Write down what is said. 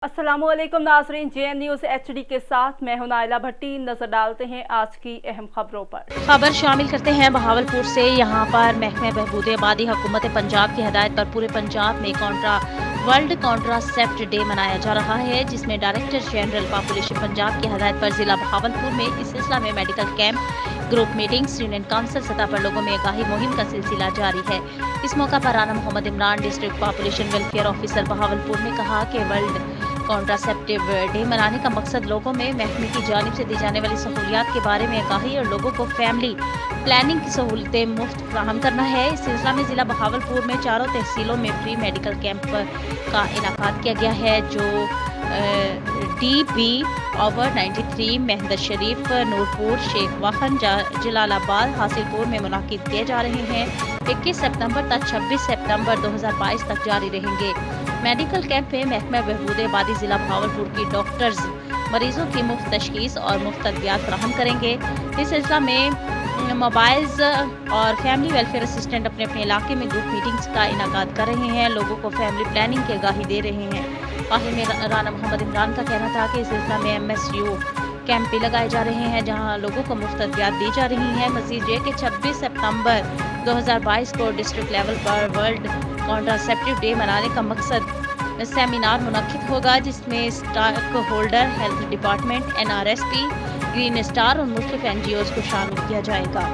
अस्सलाम वालेकुम नाज़रीन, JN न्यूज़ HD के साथ मैं हूं नाइला भट्टी। नजर डालते हैं आज की अहम खबरों पर। खबर शामिल करते हैं बहावलपुर से। यहाँ पर महकमे बहबूद आबादी हुकूमत पंजाब की हदायत पर पूरे पंजाब में वर्ल्ड कॉन्ट्रासेप्ट डे मनाया जा रहा है, जिसमें डायरेक्टर जनरल पॉपुलेशन पंजाब की हदायत पर जिला बहावलपुर में इस सिलसिला में medical camp, group meetings, union council सतह पर लोगों में आगाही मुहिम का सिलसिला जारी है। इस मौका पर Rana Mohammad Imran, district population welfare officer Bahawalpur ने कहा कि वर्ल्ड कॉन्ट्रासेप्टिव डे मनाने का मकसद लोगों में महकमे की जानिब से दी जाने वाली सहूलियात के बारे में आगाही और लोगों को फैमिली प्लानिंग की सहूलतें मुफ्त फराहम करना है। इस सिलसिला में जिला बहावलपुर में चारों तहसीलों में फ्री मेडिकल कैंप का इनाकाद किया गया है, जो DB ओवर 93, मेहंदर शरीफ, नूरपुर, शेख वाहन, जलालाबाद, हासिलपुर में मुनाकिद किए जा रहे हैं। 21 सितंबर तक 26 सितंबर 2022 तक जारी रहेंगे। मेडिकल कैंप में महकमा बहबूद आबादी जिला बहावलपुर की डॉक्टर्स मरीजों की मुफ्त तशखीस और मुफ्त अद्वियात फराहम करेंगे। इस सिलसिला में मोबाइल्स और फैमिली वेलफेयर असिस्टेंट अपने अपने इलाके में ग्रुप मीटिंग्स का इनाकाद कर रहे हैं, लोगों को फैमिली प्लानिंग की आगाही दे रहे हैं। बाहर में राना मोहम्मद इमरान का कहना था कि इस सिलसिला में MSU कैंप भी लगाए जा रहे हैं, जहां लोगों को मुफ्त अद्वियात दी जा रही हैं। मजीद ये कि 26 सितंबर 2022 को डिस्ट्रिक्ट लेवल पर वर्ल्ड कॉन्ट्रासेप्टिव डे मनाने का मकसद सेमिनार मुनक्किद होगा, जिसमें stock holder, health department, NRSP, green star और मुख्तलिफ NGOs को शामिल किया जाएगा।